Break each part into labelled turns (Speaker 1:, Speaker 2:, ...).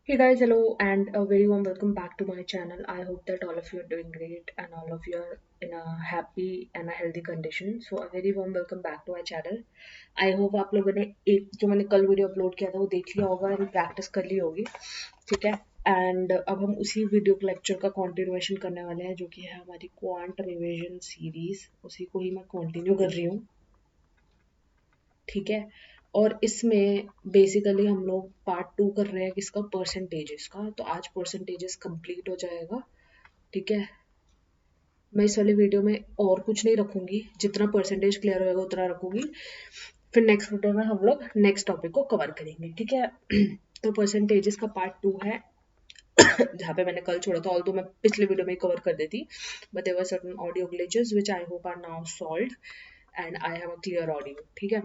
Speaker 1: Hey guys, hello, and a very warm welcome back to my channel. I hope that all of you are doing great and all of you are in a happy and a healthy condition. So a very warm welcome back to my channel. I hope आप लोगों ने एक जो मैंने कल video upload किया था वो देख लिया होगा और प्रैक्टिस कर ली होगी, ठीक है। एंड अब हम उसी वीडियो लेक्चर का कंटिन्यूएशन करने वाले हैं जो कि है हमारी क्वांट रिविजन सीरीज। उसी को ही मैं कंटिन्यू कर रही हूँ, ठीक है। और इसमें बेसिकली हम लोग पार्ट 2 कर रहे हैं किसका, परसेंटेजेस का। तो आज परसेंटेजेस कंप्लीट हो जाएगा, ठीक है। मैं इस वाले वीडियो में और कुछ नहीं रखूंगी, जितना परसेंटेज क्लियर होगा उतना रखूंगी। फिर नेक्स्ट वीडियो में हम लोग नेक्स्ट टॉपिक को कवर करेंगे, ठीक है। तो परसेंटेजेस का पार्ट 2 है जहाँ पे मैंने कल छोड़ा था, ऑल्दो मैं पिछले वीडियो में कवर कर देती, but there were certain audio glitches which I hope are now solved and I have a clear audio, ठीक है।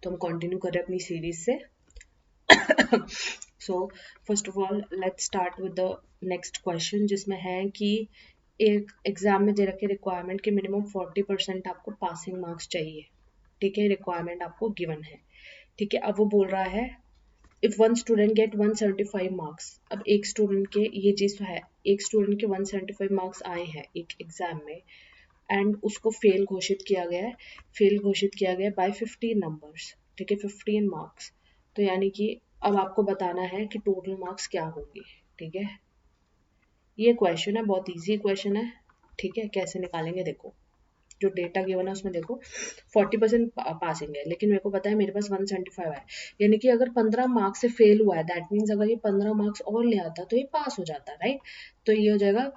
Speaker 1: तो हम कंटिन्यू कर रहे हैं अपनी सीरीज से। So first of all let's start with the next question, जिसमें है कि एक एग्जाम में दे रखे रिक्वायरमेंट के मिनिमम 40% आपको पासिंग मार्क्स चाहिए, ठीक है। रिक्वायरमेंट आपको गिवन है, ठीक है। अब वो बोल रहा है if one student gate 175 marks. अब एक स्टूडेंट के ये चीज तो है, एक स्टूडेंट के 175 मार्क्स आए हैं एक एग्जाम में एंड उसको फेल घोषित किया गया है, फेल घोषित किया गया बाय 15 नंबर्स, ठीक है, 15 मार्क्स। तो यानी कि अब आपको बताना है कि टोटल मार्क्स क्या होंगे, ठीक है। ये क्वेश्चन है, बहुत इजी क्वेश्चन है, ठीक है। कैसे निकालेंगे देखो, जो डेटा गिवन है उसमें देखो 40% पासिंग है, लेकिन मेरे को पता है मेरे पास 175 है, यानी कि अगर 15 मार्क्स से फेल हुआ है दैट मीन्स अगर ये 15 मार्क्स और ले आता तो ये पास हो जाता, राइट। तो ये हो जाएगा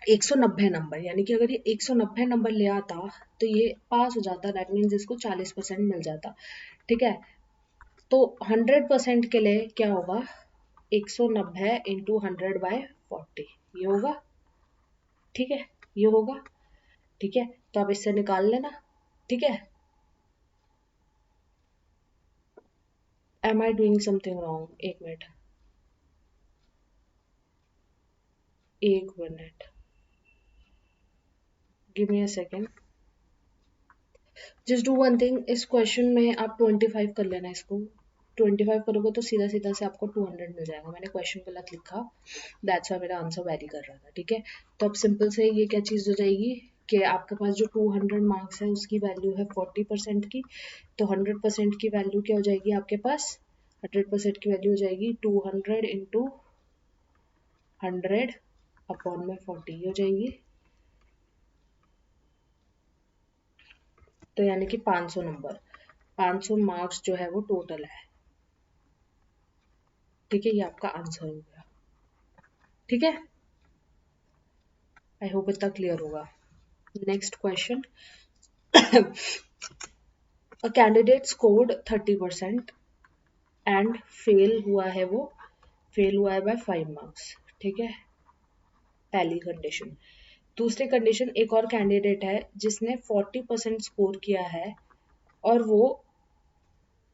Speaker 1: 190 नंबर, यानी कि अगर ये 190 नंबर ले आता तो ये पास हो जाता, दैट मीन्स इसको 40% मिल जाता, ठीक है। तो 100% के लिए क्या होगा, 190 इंटू 100/40 ये होगा, ठीक है। ये होगा, ठीक है। तो आप इससे निकाल लेना, ठीक है। Am I doing something wrong, एक minute, give me a second. Just do one thing, इस क्वेश्चन में आप 25 कर लेना, इसको 25 करोगे तो सीधा सीधा से आपको 200 मिल जाएगा। मैंने क्वेश्चन गलत लिखा, दैट्स व्हाई मेरा आंसर वेरी कर रहा था, ठीक है। तो अब सिंपल से ये क्या चीज़ हो जाएगी कि आपके पास जो 200 मार्क्स है उसकी वैल्यू है 40% की, तो 100% की वैल्यू क्या हो जाएगी आपके पास, 100% की वैल्यू हो जाएगी 200 इंटू 100 अपॉन में 40 हो जाएगी। तो यानी कि 500 नंबर, 500 मार्क्स जो है वो टोटल है, ठीक है। ये आपका आंसर हो गया, ठीक है। आई होप इतना क्लियर होगा। Next question, a candidate scored 30% and fail हुआ है, वो फेल हुआ है बाय 5 मार्क्स, ठीक है, पहली कंडीशन। दूसरी कंडीशन, एक और कैंडिडेट है जिसने 40% स्कोर किया है और वो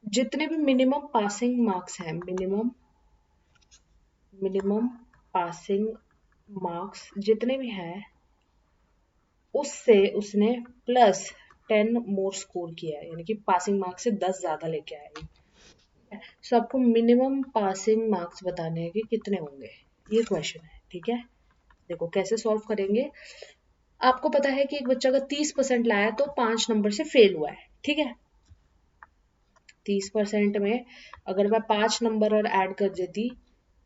Speaker 1: जितने भी मिनिमम पासिंग मार्क्स हैं, मिनिमम मिनिमम पासिंग मार्क्स जितने भी हैं उससे उसने प्लस 10 मोर स्कोर किया है, यानी कि पासिंग मार्क्स से 10 ज्यादा लेके आया है। सो आपको मिनिमम पासिंग मार्क्स बताने हैं कि कितने होंगे, ये क्वेश्चन है, ठीक है। देखो कैसे सॉल्व करेंगे। आपको पता है कि एक बच्चा अगर 30% लाया तो 5 नंबर से फेल हुआ है, ठीक है। 30% में अगर मैं 5 नंबर और ऐड कर देती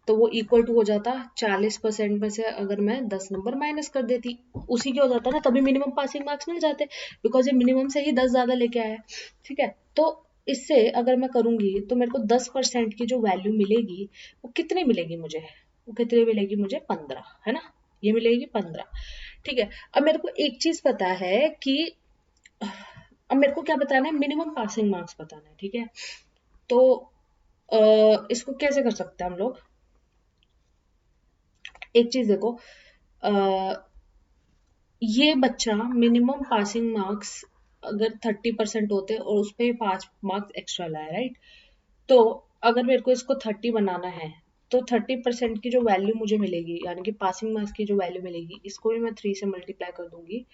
Speaker 1: तो वो इक्वल टू हो जाता 40% में से अगर मैं 10 नंबर माइनस कर देती, उसी के हो जाता ना, तभी मिनिमम पासिंग मार्क्स मिल जाते, बिकॉज ये मिनिमम से ही 10 ज्यादा लेके आया है, ठीक है। तो इससे अगर मैं करूंगी तो मेरे को 10% की जो वैल्यू मिलेगी वो कितनी मिलेगी मुझे, वो कितनी मिलेगी मुझे, 15, है ना। ये मिलेगी 15, ठीक है। अब मेरे को एक चीज पता है कि अब मेरे को क्या बताना है, मिनिमम पासिंग मार्क्स बताना है, ठीक है। तो इसको कैसे कर सकते हैं हम लोग, एक चीज देखो, अ, ये बच्चा मिनिमम पासिंग मार्क्स अगर 30% होते और उस पर 5 मार्क्स एक्स्ट्रा लाया, राइट। तो अगर मेरे को इसको 30 बनाना है तो 30% की जो वैल्यू मुझे मिलेगी, यानी कि पासिंग मार्क्स की जो वैल्यू मिलेगी, इसको भी मैं 3 से मल्टीप्लाई कर दूंगी,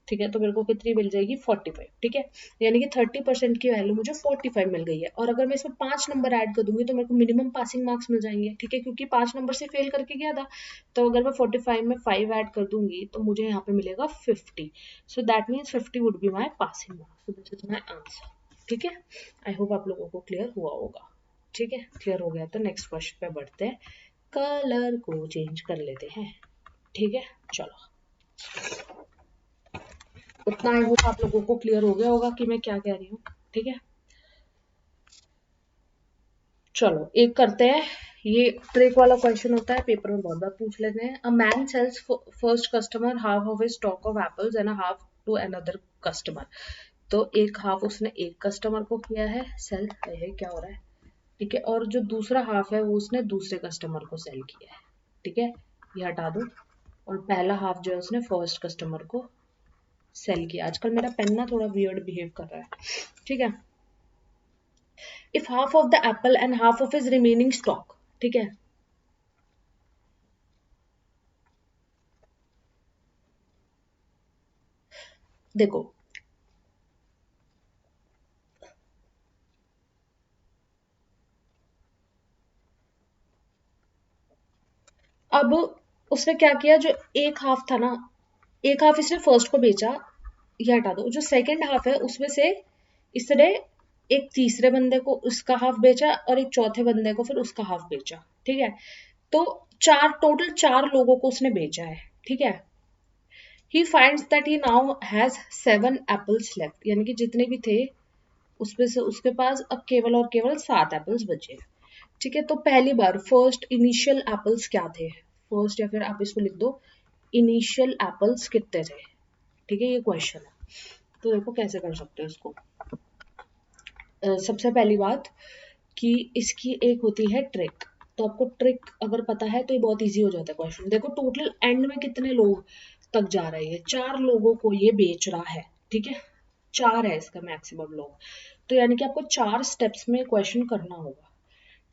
Speaker 1: ठीक है, तो मेरे को कितनी मिल जाएगी 45, ठीक है, यानी कि 30% की वैल्यू मुझे 45 मिल गई है। और अगर मैं इसमें 5 नंबर ऐड कर दूंगी तो मेरे को मिनिमम पासिंग मार्क्स मिल जाएंगे, ठीक है, क्योंकि 5 नंबर से फेल करके गया था। तो अगर मैं 45 में 5 ऐड कर दूंगी तो मुझे यहाँ पे मिलेगा 50, so that means 50 would be my passing marks, so this is my answer, ठीक है। आई होप आप लोगों को क्लियर हुआ होगा, ठीक है। क्लियर हो गया तो नेक्स्ट क्वेश्चन पे बढ़ते हैं, कलर को चेंज कर लेते हैं, ठीक है। चलो, उतना आई होप आप लोगों को क्लियर हो गया होगा कि मैं क्या कह रही हूँ, ठीक है। चलो एक करते हैं, ये ट्रिक वाला क्वेश्चन होता है, पेपर में बहुत बार पूछ लेते हैं। A man sells first customer half of his stock of apples and half to another customer. तो एक हाफ उसने एक कस्टमर को किया है सेल, है क्या हो रहा है, ठीक है, और जो दूसरा हाफ है वो उसने दूसरे कस्टमर को सेल किया है, ठीक है, ये हटा दो। और पहला हाफ जो है उसने फर्स्ट कस्टमर को सेल किया। आजकल मेरा पेन ना थोड़ा वियर्ड बिहेव कर रहा है, ठीक है। If half of the Apple and half of his remaining stock, ठीक है, देखो अब उसने क्या किया, जो एक हाफ था ना, एक हाफ इसने फर्स्ट को बेचा, ये हटा दो। जो सेकंड हाफ है उसमें से इसने एक तीसरे बंदे को उसका हाफ बेचा और एक चौथे बंदे को फिर उसका हाफ बेचा, ठीक है। तो टोटल चार लोगों को उसने बेचा है, ठीक है। He finds that he now has 7 apples left, यानी कि जितने भी थे उसमें से उसके पास अब केवल और केवल 7 एप्पल्स बचे, ठीक है। तो पहली बार फर्स्ट इनिशियल एप्पल्स क्या थे, फर्स्ट या फिर आप इसको लिख दो इनिशियल एप्पल्स कितने थे, ठीक है, ये क्वेश्चन है। तो देखो कैसे कर सकते हो इसको। सबसे पहली बात कि इसकी एक होती है ट्रिक, तो आपको ट्रिक अगर पता है तो ये बहुत इजी हो जाता है क्वेश्चन। देखो टोटल एंड में कितने लोग तक जा रहे हैं, 4 लोगों को ये बेच रहा है, ठीक है, 4 है इसका मैक्सिमम लोग। तो यानी कि आपको 4 स्टेप्स में क्वेश्चन करना होगा,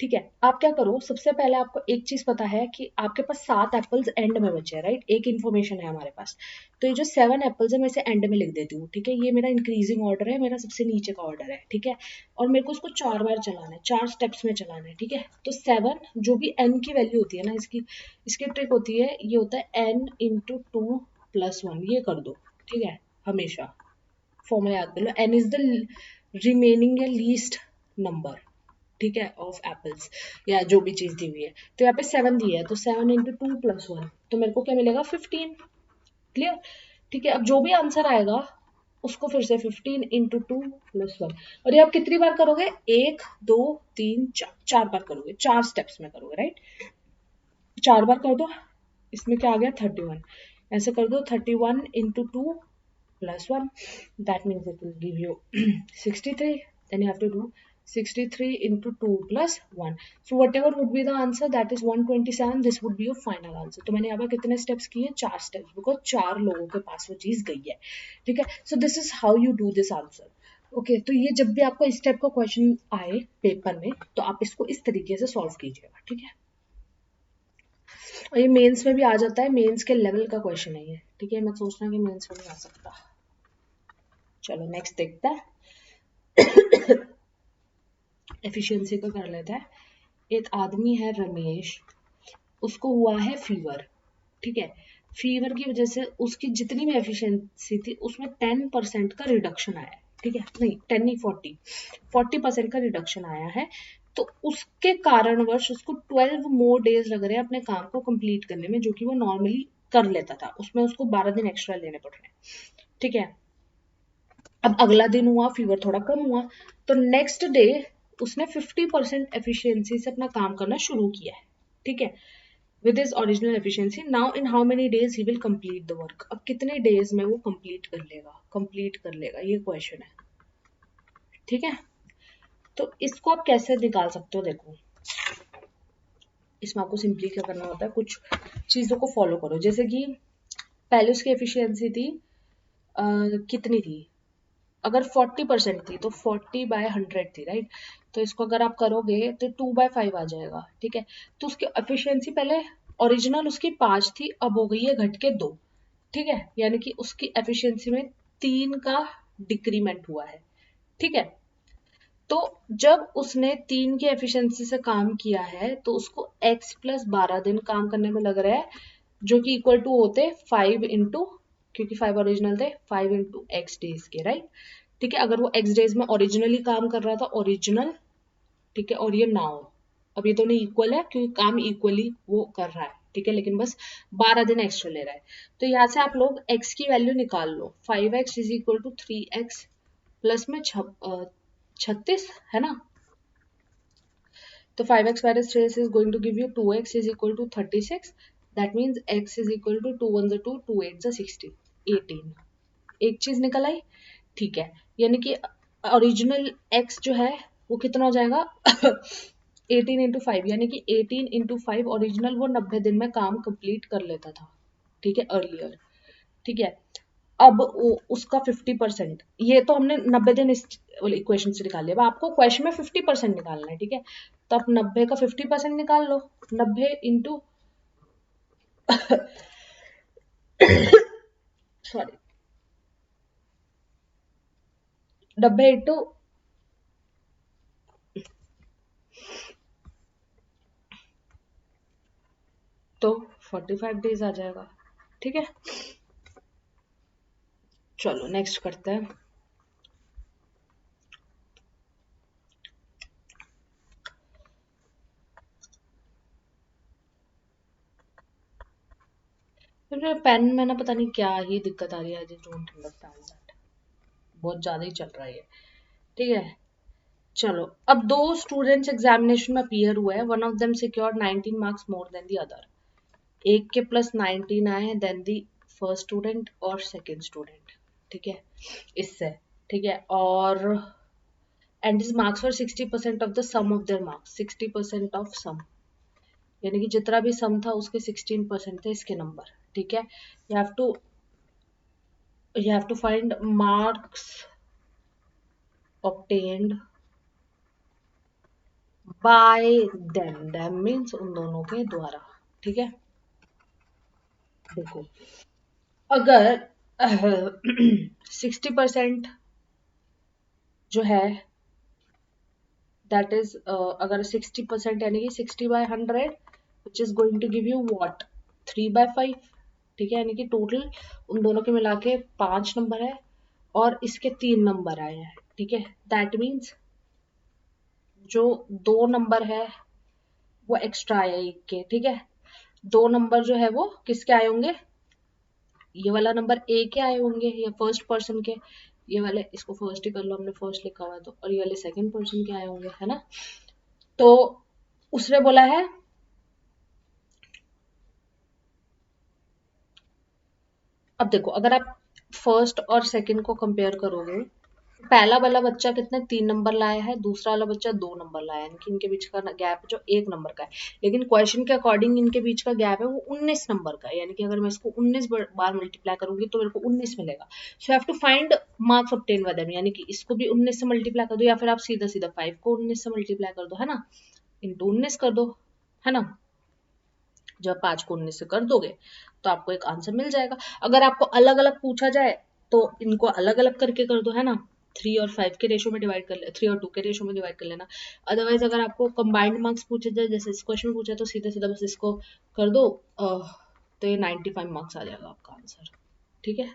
Speaker 1: ठीक है। आप क्या करो, सबसे पहले आपको एक चीज पता है कि आपके पास 7 एप्पल्स एंड में बचे हैं, राइट, एक इन्फॉर्मेशन है हमारे पास। तो ये जो 7 एप्पल्स है मैं इसे एंड में लिख देती हूँ, ठीक है, ये मेरा इंक्रीजिंग ऑर्डर है, मेरा सबसे नीचे का ऑर्डर है, ठीक है। और मेरे को इसको 4 बार चलाना है, 4 स्टेप्स में चलाना है, ठीक है। तो 7 जो भी n की वैल्यू होती है ना, इसकी इसकी ट्रिक होती है, ये होता है n इंटू 2 प्लस 1, ये कर दो, ठीक है, हमेशा फॉर्मूला याद कर लो, n इज द रिमेनिंग या लीस्ट नंबर, ठीक है, ऑफ एप्पल्स या जो भी चीज दी हुई है। तो यहाँ पे 7 दिया है, तो 7 इंटू 2 प्लस 1, तो मेरे को क्या मिलेगा 15, क्लियर, ठीक है। अब जो भी आंसर आएगा उसको फिर से 15 इंटू 2 प्लस 1, और ये आप कितनी बार करोगे, 1 2 3 4, 4 बार करोगे, 4 स्टेप्स में करोगे, राइट, 4 बार कर दो। इसमें क्या आ गया 31, ऐसे कर दो 31 into 2 plus 1, that means it will give you 63, then you have to do 63 into 2 plus 1, so whatever would be the answer, that is 127, this would be your final answer। तो मैंने यहाँ पर कितने स्टेप्स किए, 4 स्टेप्स, बिकॉज 4 लोगों के पास वो चीज गई है, ठीक है। So this is how you do this answer, okay. तो ये जब भी आपको इस टाइप का क्वेश्चन आए पेपर में तो आप इसको इस तरीके से सॉल्व कीजिएगा, ठीक है। और ये मेंस में भी आ जाता है, मेंस के लेवल का क्वेश्चन है ये, ठीक है, मैं सोच रहा हूँ कि मेंस में नहीं आ सकता। चलो नेक्स्ट देखते हैं, एफिशिएंसी का कर लेते हैं। एक आदमी है रमेश, उसको हुआ है फीवर, ठीक है, फीवर की वजह से उसकी जितनी भी एफिशिएंसी थी उसमें 10% का रिडक्शन आया है, ठीक है, नहीं 10 नहीं 40% का रिडक्शन आया है। तो उसके कारणवश उसको 12 मोर डेज लग रहे हैं अपने काम को कंप्लीट करने में, जो कि वो नॉर्मली कर लेता था, उसमें उसको 12 दिन एक्स्ट्रा लेने पड़ रहे हैं, ठीक है। अब अगला दिन हुआ, फीवर थोड़ा कम हुआ, तो नेक्स्ट डे उसने 50% एफिशिएंसी से अपना काम करना शुरू किया है, ठीक है, with his original efficiency. Now in how many days he will complete the work, अब कितने डेज में वो कंप्लीट कर लेगा, ये क्वेश्चन है, ठीक है। तो इसको आप कैसे निकाल सकते हो, देखो इसमें आपको सिंपली क्या करना होता है, कुछ चीजों को फॉलो करो, जैसे कि पहले उसकी एफिशिएंसी थी कितनी थी, अगर 40% थी तो 40/100 थी, राइट। तो इसको अगर आप करोगे तो 2/5 आ जाएगा, ठीक है। तो उसकी एफिशिएंसी पहले ओरिजिनल उसकी 5 थी, अब हो गई है घट के 2, ठीक है, यानी कि उसकी एफिशिएंसी में 3 का डिक्रीमेंट हुआ है। ठीक है, तो जब उसने 3 की एफिशिएंसी से काम किया है तो उसको x प्लस 12 दिन काम करने में लग रहा है, जो कि इक्वल टू होते 5 इंटू, क्योंकि 5 ओरिजिनल थे, 5 इंटू एक्स डेज के, राइट। ठीक है, अगर वो एक्स डेज में ओरिजिनली काम कर रहा था, ओरिजिनल, ठीक है, और ये नाउ, अब ये दोनों इक्वल है क्योंकि काम इक्वली वो कर रहा है। ठीक है, लेकिन बस 12 दिन एक्स्ट्रा ले रहा है। तो यहाँ से आप लोग x की वैल्यू निकाल लो, 5x is equal to 3x plus में 36 है ना। तो 5x minus 3x is going to give you 2x is equal to 36. That means x is equal to 2 1 2, 2 8 16, 18. एक चीज निकल आई। ठीक है, यानी कि ओरिजिनल x जो है वो कितना हो जाएगा 18 इंटू 5, यानी कि 18 इंटू 5 ओरिजिनल वो 90 दिन में काम कंप्लीट कर लेता था। ठीक है, अर्लियर। ठीक है, अब उसका 50%, ये तो हमने 90 दिन इस इक्वेशन से निकाल लिया। अब आपको क्वेश्चन में 50% निकालना है। ठीक है, तो आप 90 का 50% निकाल लो, 90 इंटू सॉरी 90 इंटू तो 45 डेज आ जाएगा। ठीक है, चलो नेक्स्ट करते हैं। फिर पेन में ना पता नहीं क्या ही दिक्कत आ रही है, आई डोंट अंडरस्टैंड दैट, बहुत ज्यादा ही चल रहा है ये। ठीक है, चलो, अब दो स्टूडेंट्स एग्जामिनेशन में अपीयर हुए हैं, one of them secured 19 marks more than the other. एक के प्लस 19 आए हैं देन दी फर्स्ट स्टूडेंट और सेकेंड स्टूडेंट। ठीक है, इससे, ठीक है, और and this marks for 60% of the sum of their marks, 60% of sum, यानी कि जितना भी सम था उसके 16% थे इसके नंबर। ठीक है, you have to find marks obtained by them, them means उन दोनों के द्वारा। ठीक है, देखो, अगर 60% जो है दैट इज, अगर 60% यानी कि 60/100 which is going to give you what 3/5। ठीक है, यानी कि टोटल उन दोनों के मिला के 5 नंबर है और इसके 3 नंबर आए हैं। ठीक है, दैट मीन्स जो 2 नंबर है वो एक्स्ट्रा आया एक के। ठीक है, 2 नंबर जो है वो किसके आए होंगे, ये वाला नंबर ए के आए होंगे या फर्स्ट पर्सन के, ये वाले इसको फर्स्ट ही कर लो, हमने फर्स्ट लिखा हुआ है तो, और ये वाले सेकंड पर्सन के आए होंगे, है ना। तो उसने बोला है, अब देखो, अगर आप फर्स्ट और सेकंड को कंपेयर करोगे, पहला वाला बच्चा कितने 3 नंबर लाया है, दूसरा वाला बच्चा 2 नंबर लाया है, यानी कि इनके बीच का गैप जो 1 नंबर का है, लेकिन क्वेश्चन के अकॉर्डिंग इनके बीच का गैप है वो 19 नंबर का है, यानी कि अगर मैं इसको 19 बार मल्टीप्लाई करूंगी तो मेरे को 19 मिलेगा। So have to find marks obtain by them, यानी कि इसको भी 19 से मल्टीप्लाई कर दो, या फिर आप सीधा सीधा 5 को 19 से मल्टीप्लाई कर दो, है ना, इंटू 19 कर दो, है ना। जब 5 को 19 से कर दोगे तो आपको एक आंसर मिल जाएगा। अगर आपको अलग अलग पूछा जाए तो इनको अलग अलग करके कर दो, है ना, 3 और 5 के रेशो में डिवाइड कर ले, 3 और 2 के रेशो में डिवाइड कर लेना। अदरवाइज अगर आपको कंबाइंड मार्क्स पूछे जाए, जैसे इस क्वेश्चन में पूछा, तो सीधा सीधा बस इसको कर दो, तो ये 95 मार्क्स आ जाएगा आपका आंसर। ठीक है,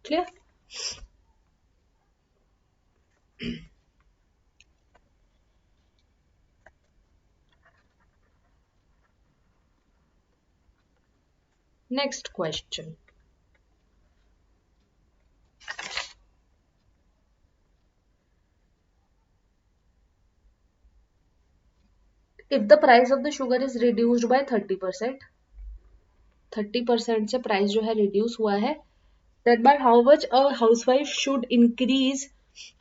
Speaker 1: clear. Next question, if the price of the sugar is reduced by 30%, 30% से प्राइस जो है रिड्यूस हुआ है, that by how much a housewife should increase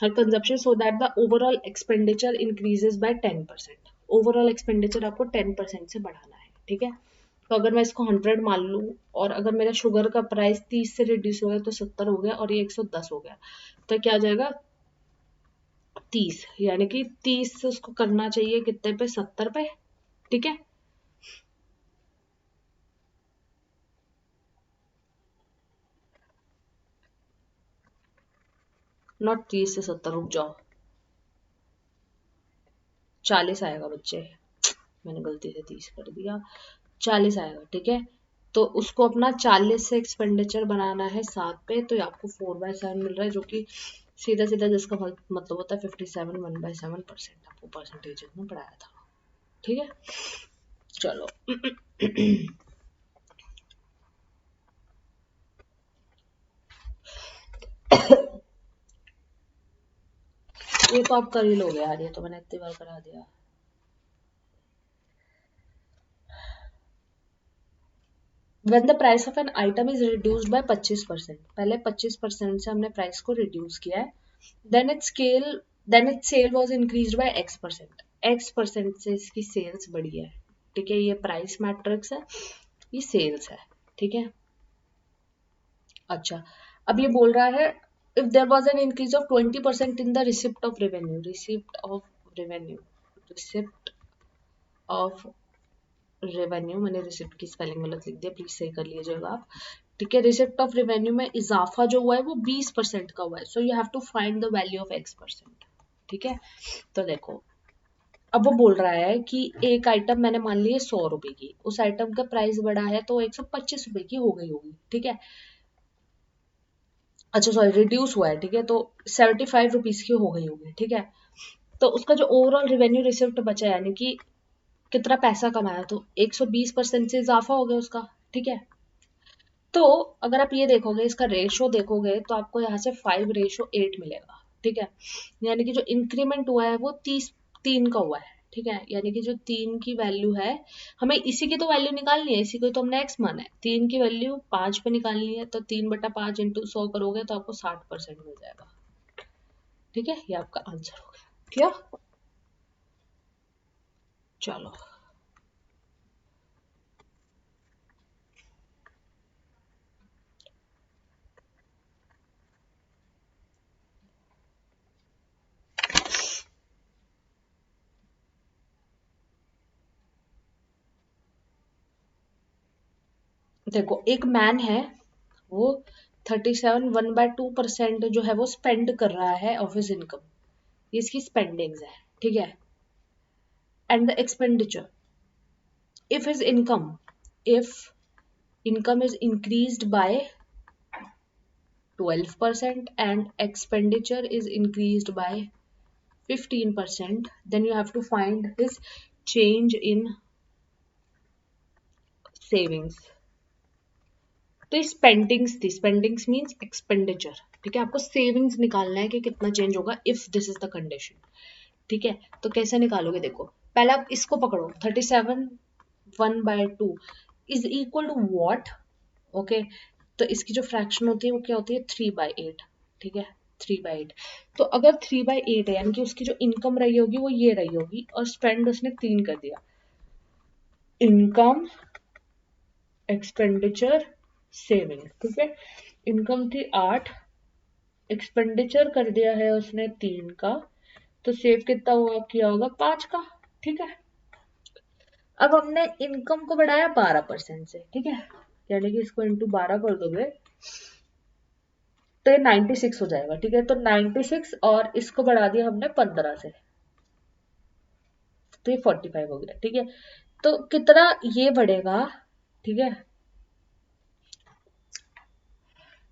Speaker 1: her consumption so that the overall expenditure increases by 10%। overall expenditure आपको 10% से बढ़ाना है। ठीक है, तो अगर मैं इसको 100 मान लूँ और अगर मेरा शुगर का प्राइस 30 से रिड्यूस हो गया तो 70 हो गया और ये 110 हो गया, तो क्या आ जाएगा 30, यानी कि 30 से उसको करना चाहिए कितने पे, 70 पे। ठीक है, नॉट 30 से 70, रुक जाओ, 40 आएगा बच्चे, मैंने गलती से 30 कर दिया, 40 आएगा, ठीक है। तो उसको अपना 40 से एक्सपेंडिचर बनाना है 7 पे, तो ये आपको 4/7 मिल रहा है, जो कि सीधा सीधा जिसका मतलब होता है 57 1/7% आपको परसेंटेज में पढ़ाया था, ठीक है। चलो ये तो आप कर ही लोगे यार, ये तो मैंने इतनी बार करा दिया। When the price of an item is reduced by 25%, पहले 25% से हमने प्राइस को रिड्यूस किया है, then its sale was increased by x%, x% से इसकी सेल्स बढ़ी है, ठीक है। ये प्राइस मैट्रिक्स है, ये सेल्स है, ठीक है। अच्छा, अब ये बोल रहा है if there was an increase of 20% in the receipt of revenue, मैंने रिसिप्ट की स्पेलिंग गलत लिख दिया, प्लीज सही कर लीजिएगा आप, ठीक है। रिसिप्ट ऑफ रेवेन्यू में इजाफा जो हुआ है वो 20% का हुआ है, so you have to find the value of x%, ठीक है। तो देखो, अब वो बोल रहा है कि एक आइटम मैंने मान ली है 100 रुपए की, उस आइटम का प्राइस बढ़ा है तो 125 रुपए की हो गई होगी, ठीक है। अच्छा सॉरी, रिड्यूस हुआ है, ठीक है, तो 75 रुपीज की हो गई होगी, ठीक है। तो उसका जो ओवरऑल रेवेन्यू रिसिप्ट बचा, यानी कि कितना पैसा कमाया, तो 120% से इजाफा हो गया उसका, ठीक है। तो अगर आप ये देखोगे, इसका रेशो देखोगे, तो आपको यहाँ से 5:8 मिलेगा, ठीक है। यानी कि जो इंक्रीमेंट हुआ है वो 3 का हुआ है, ठीक है। यानी कि जो 3 की वैल्यू है, हमें इसी की तो वैल्यू निकालनी है, इसी को तो हमने एक्स माना है, 3 की वैल्यू 5 पे निकालनी है, तो 3/5 इंटू 100 करोगे तो आपको 60% मिल जाएगा, ठीक है। ये आपका आंसर हो गया, क्या। चलो, देखो, एक मैन है, वो 37 1/2% जो है वो स्पेंड कर रहा है ऑफ हिज इनकम, ये इसकी स्पेंडिंग्स है, ठीक है। And the expenditure, if his if income is increased by 12% and expenditure is increased by 15%, then you have to find his change in savings। तो स्पेंडिंग्स थी, स्पेंडिंग्स मीन्स एक्सपेंडिचर, ठीक है। आपको सेविंग्स निकालना है कि कितना चेंज होगा if this is the condition, ठीक है। तो कैसे निकालोगे, देखो, पहले आप इसको पकड़ो, 37 1/2 is equal to what, okay. तो इसकी जो फ्रैक्शन होती है वो क्या होती है, 3/8, ठीक है, 3/8। तो अगर 3/8 है, यानी कि उसकी जो इनकम रही होगी वो ये रही होगी, और स्पेंड उसने 3 कर दिया, इनकम एक्सपेंडिचर सेविंग, ठीक है। इनकम थी 8, एक्सपेंडिचर कर दिया है उसने 3 का, तो सेव कितना हुआ किया होगा 5 का, ठीक है। अब हमने इनकम को बढ़ाया 12% से, ठीक है, यानी कि इसको इंटू 12 कर दोगे तो ये 96 हो जाएगा, ठीक है। तो 96 और इसको बढ़ा दिया हमने 15 से, तो ये 45 हो गया, ठीक है। तो कितना ये बढ़ेगा, ठीक है,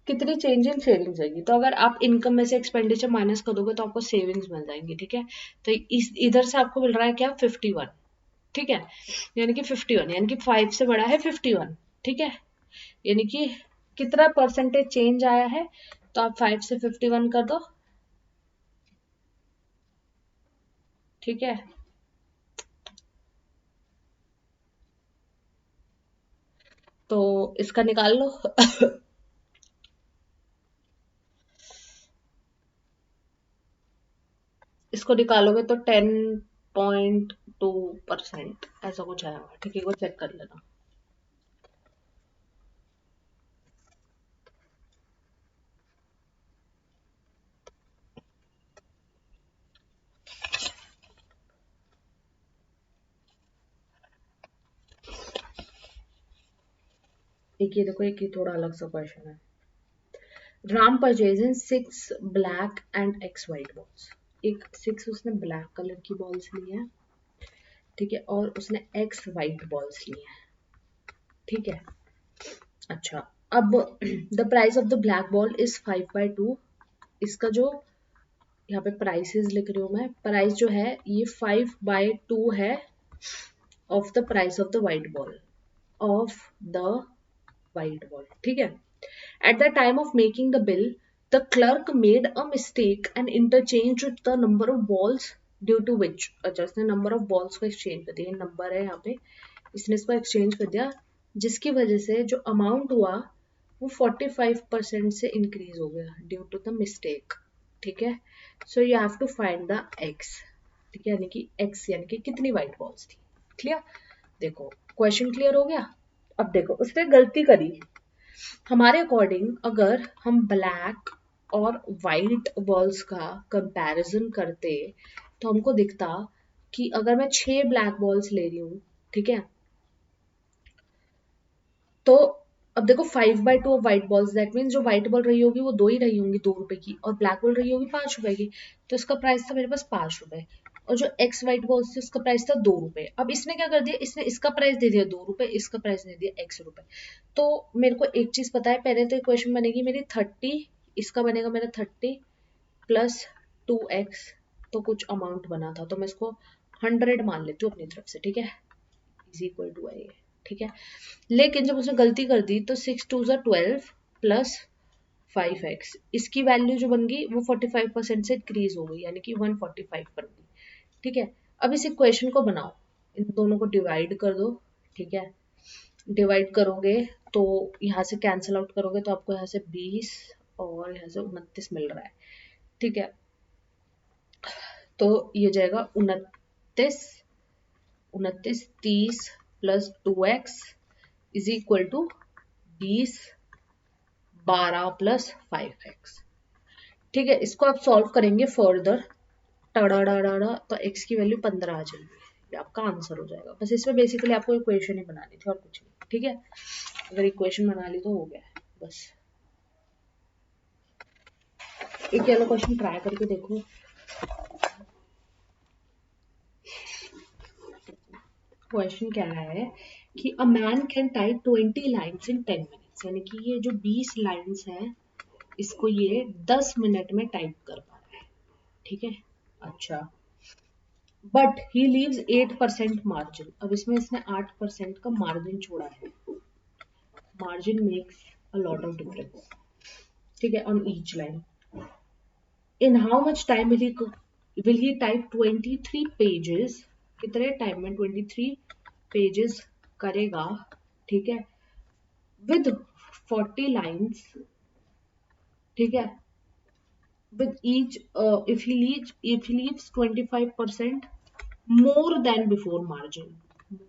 Speaker 1: कितनी चेंज इन सेविंग्स होगी। तो अगर आप इनकम में से एक्सपेंडिचर माइनस कर दोगे तो आपको सेविंग्स मिल जाएंगी, ठीक है। तो इस इधर से आपको मिल रहा है क्या, 51, ठीक है। यानी कि 51, यानी कि 5 से बड़ा है 51, ठीक है। यानी कि कितना परसेंटेज चेंज आया है, तो आप 5 से 51 कर दो, ठीक है। तो इसका निकाल लो इसको निकालोगे तो 10.2% ऐसा कुछ आएगा, ठीक है, वो चेक कर लेना। एक ये देखो, एक ये थोड़ा अलग सा क्वेश्चन है, Ram purchases 6 black and X white balls. एक 6 उसने ब्लैक कलर की बॉल्स ली है, ठीक है, और उसने X वाइट बॉल्स ली है, ठीक है। अच्छा, अब the price of the black ball is 5/2। इसका जो यहाँ पे प्राइसेस लिख रही हूँ मैं, प्राइस जो है ये 5/2 है of the price of the white ball, of the white ball, ठीक है। At the time of making the bill, the clerk made a mistake and interchange the number of balls due to which, अच्छा इसने number of balls को exchange कर दिया, number है यहाँ पे, इसने इसको एक्सचेंज कर दिया, जिसकी वजह से जो अमाउंट हुआ वो 45% से इंक्रीज हो गया ड्यू टू द मिस्टेक, ठीक है। So you have to find the x, ठीक है, यानी कि एक्स यानी कि कितनी वाइट बॉल्स थी। क्लियर? देखो क्वेश्चन क्लियर हो गया। अब देखो उसने गलती करी, हमारे अकॉर्डिंग अगर हम ब्लैक और वाइट बॉल्स का कंपैरिजन करते तो हमको दिखता कि अगर मैं 6 ब्लैक बॉल्स ले रही हूँ, ठीक है, तो अब देखो 5/2 of white balls, that means जो व्हाइट बॉल रही होगी वो 2 ही रही होंगी 2 रुपए की, और ब्लैक बॉल रही होगी 5 रुपए की, तो इसका प्राइस था मेरे पास 5 रुपए, और जो एक्स व्हाइट बॉल्स थी उसका प्राइस था 2 रुपए। अब इसने क्या कर दिया, इसने इसका प्राइस दे दिया 2 रुपए, इसका प्राइस दे दिया X रुपए। तो मेरे को एक चीज पता है, पहले तो इक्वेशन बनेगी मेरी 30, इसका बनेगा मेरा 30 प्लस 2x, तो कुछ अमाउंट बना था तो मैं इसको 100 मान लेती हूँ अपनी तरफ से, ठीक है, इज इक्वल टू है, ठीक है। लेकिन जब उसने गलती कर दी तो 6 2 12 प्लस 5x, इसकी वैल्यू जो बन गई वो 45% से इंक्रीज हो गई, यानी कि 145 बन गई, ठीक है। अब इस इक्वेशन को बनाओ, इन दोनों को डिवाइड कर दो, ठीक है। डिवाइड करोगे तो यहाँ से कैंसिल आउट करोगे तो आपको यहाँ से 20 और यहाँ से 29 मिल रहा है, ठीक है। तो ये जाएगा 29, 30 plus 2x is equal to 20, 12 plus 5x, ठीक है। इसको आप सॉल्व करेंगे फर्दर, टड़ा तो x की वैल्यू 15 आ जाएगी, ये आपका आंसर हो जाएगा। बस इसमें बेसिकली आपको इक्वेशन ही बनानी थी और कुछ नहीं, ठीक है। अगर इक्वेशन बना ली तो हो गया बस। एक चलो क्वेश्चन ट्राई करके देखो। क्वेश्चन कह रहा है कि a man can type 20 lines in 10 minutes, यानी कि ये जो 20 लाइन्स हैं इसको ये 10 मिनट में टाइप कर पा रहा है, ठीक है। अच्छा, बट ही लीव्स 8% मार्जिन, अब इसमें इसने 8% का मार्जिन छोड़ा है, margin makes a lot of difference, ठीक है, on each line. In how much time will he type 23 pages, कितने टाइम में 23 पेजेस करेगा, ठीक है, विद 40 लाइन्स, ठीक है, with each if he leaves 25% more than before margin,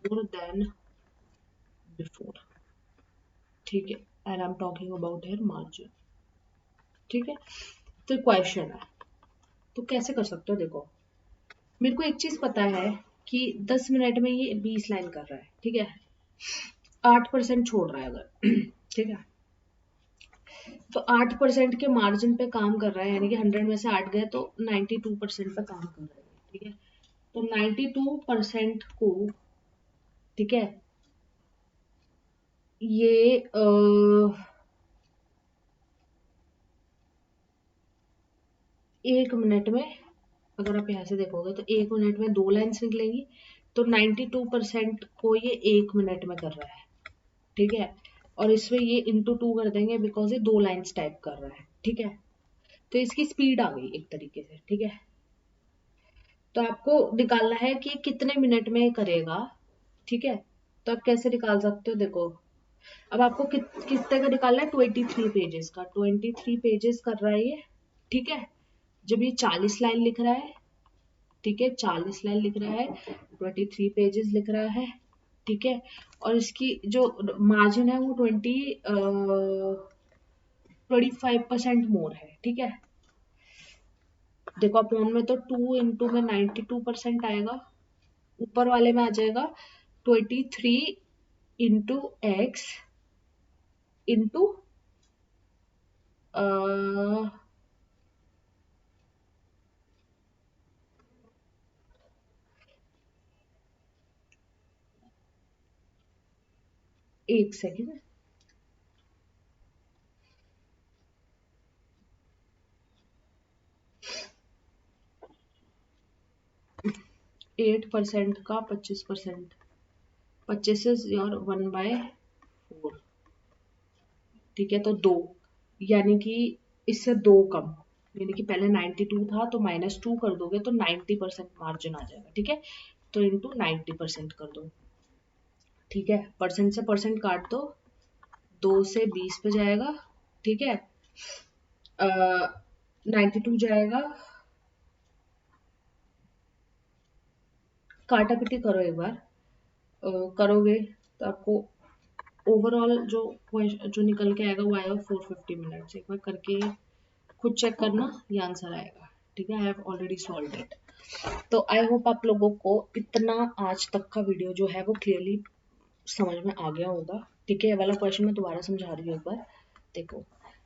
Speaker 1: more than before, ठीक है, and I'm talking about here margin, ठीक है। तो क्वेश्चन है, तो कैसे कर सकते हो, देखो मेरे को एक चीज पता है कि 10 मिनट में ये 20 लाइन कर रहा है, ठीक है, 8% छोड़ रहा है अगर ठीक है, तो 8% के मार्जिन पे काम कर रहा है, यानी कि 100 में से 8 गए तो 92% पे काम कर रहा है, ठीक है। तो 92% को, ठीक है, ये 1 मिनट में, अगर आप यहाँ से देखोगे तो 1 मिनट में 2 लाइन्स निकलेंगी, तो 92% को ये 1 मिनट में कर रहा है, ठीक है। और इसमें ये इंटू 2 कर देंगे बिकॉज ये 2 लाइन्स टाइप कर रहा है, ठीक है। तो इसकी स्पीड आ गई एक तरीके से, ठीक है। तो आपको निकालना है कि कितने मिनट में करेगा, ठीक है। तो आप कैसे निकाल सकते हो, देखो अब आपको कितने का निकालना है, 23 पेजेस का, 23 पेजेस कर रहा है ये, ठीक है। जब ये 40 लाइन लिख रहा है, ठीक है, 40 लाइन लिख रहा है, 23 पेजेस लिख रहा है, ठीक है। और इसकी जो मार्जिन है वो 25% मोर है, ठीक है। देखो अपॉन में तो 2 इंटू में 92% आएगा, ऊपर वाले में आ जाएगा 23 इंटू एक्स इंटू एक सेकेंड, 8% का 25%, 25 इज योर 1/4, ठीक है। तो 2, यानी कि इससे 2 कम, यानी कि पहले 92 था तो -2 कर दोगे तो 90% मार्जिन आ जाएगा, ठीक है। तो इंटू 90% कर दो, ठीक है। परसेंट से परसेंट काट दो, 2 से 20 पे जाएगा, ठीक है। 92 जाएगा, काटा पिटी करो एक बार, करोगे तो आपको ओवरऑल जो निकल के आएगा वो आएगा 450 मिनट्स। एक बार करके खुद चेक करना, ये आंसर आएगा, ठीक है। I have already solve it. तो आई होप आप लोगों को इतना आज तक का वीडियो जो है वो क्लियरली समझ में आ गया होगा, ठीक है। ये वाला क्वेश्चन मैं दोबारा समझा रही हूँ एक बार, देखो।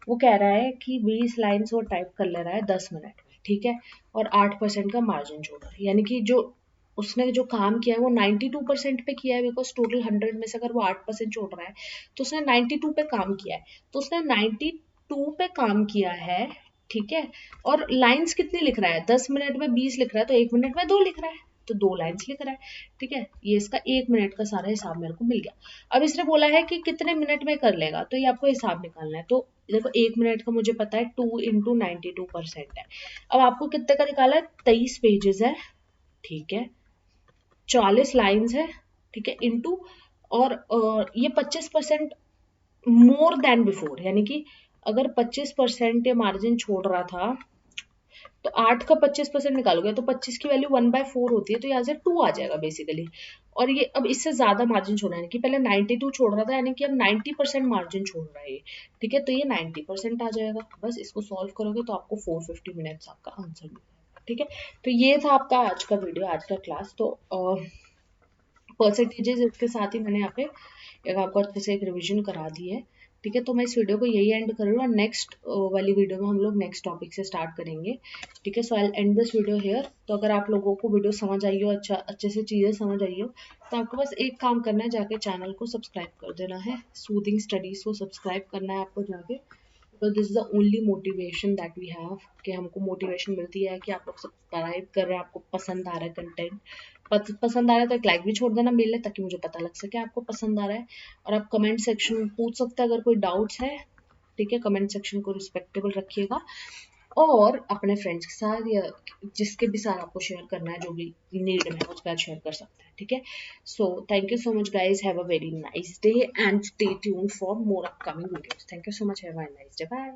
Speaker 1: वो कह रहा है कि 20 लाइन्स वो टाइप कर ले रहा है 10 मिनट में, ठीक है, और 8% का मार्जिन छोड़ रहा है, यानी कि जो उसने जो काम किया है वो 92% पे किया है, बिकॉज टोटल 100 में से अगर वो 8% छोड़ रहा है तो उसने 92 पे काम किया है। तो उसने 92 पे काम किया है, ठीक है। और लाइन्स कितनी लिख रहा है, 10 मिनट में 20 लिख रहा है तो 1 मिनट में 2 लिख रहा है, तो 2 लाइन्स लिख रहा है, ठीक है। ये इसका 1 मिनट का सारा हिसाब मेरे को मिल गया। अब इसने बोला है कि कितने मिनट में कर लेगा, तो ये आपको हिसाब निकालना है। तो देखो 1 मिनट का मुझे पता है 2 इंटू 92% है। अब आपको कितने का निकाला है, 23 पेजेस है, ठीक है, 40 लाइन्स है, ठीक है, इंटू और ये 25% मोर देन बिफोर, यानी कि अगर 25% ये मार्जिन छोड़ रहा था तो 8 का 25% निकालोगे तो 25 की वैल्यू 1/4 होती है, तो यहाँ से 2 आ जाएगा बेसिकली। और ये अब इससे ज्यादा मार्जिन छोड़ा है कि पहले 92 छोड़ रहा था, यानी कि अब 90% मार्जिन छोड़ रहा है ये, ठीक है। तो ये 90% आ जाएगा। बस इसको सॉल्व करोगे तो आपको 450 मिनट्स आपका आंसर मिल जाएगा, ठीक है। तो ये था आपका आज का वीडियो, आज का क्लास। तो परसेंटेजेस इसके साथ ही मैंने यहाँ पे एक आपको अच्छे से एक रिविजन करा दी है, ठीक है। तो मैं इस वीडियो को यही एंड कर रही हूँ, और नेक्स्ट वाली वीडियो में हम लोग नेक्स्ट टॉपिक से स्टार्ट करेंगे, ठीक है। सो आई एंड दिस वीडियो हियर। तो अगर आप लोगों को वीडियो समझ आई हो, अच्छे से चीज़ें समझ आई हो, तो आपको बस एक काम करना है, जाके चैनल को सब्सक्राइब कर देना है। सूदिंग स्टडीज को सब्सक्राइब करना है आपको जाके, तो this is the only motivation that we have, कि हमको मोटिवेशन मिलती है कि आप लोग सब्सक्राइब कर रहे हैं, आपको पसंद आ रहा है कंटेंट। पसंद आ रहा है तो एक लाइक भी छोड़ देना मेरे लिए, ताकि मुझे पता लग सके आपको पसंद आ रहा है। और आप कमेंट सेक्शन में पूछ सकते हैं अगर कोई डाउट्स है, ठीक है। कमेंट सेक्शन को रिस्पेक्टेबल रखिएगा, और अपने फ्रेंड्स के साथ या जिसके भी साथ आपको शेयर करना है, जो भी नीड में उसके साथ शेयर कर सकते हैं, ठीक है। So thank you so much guys, have a very nice day and stay tuned for more upcoming videos. Thank you so much, have a nice day, bye.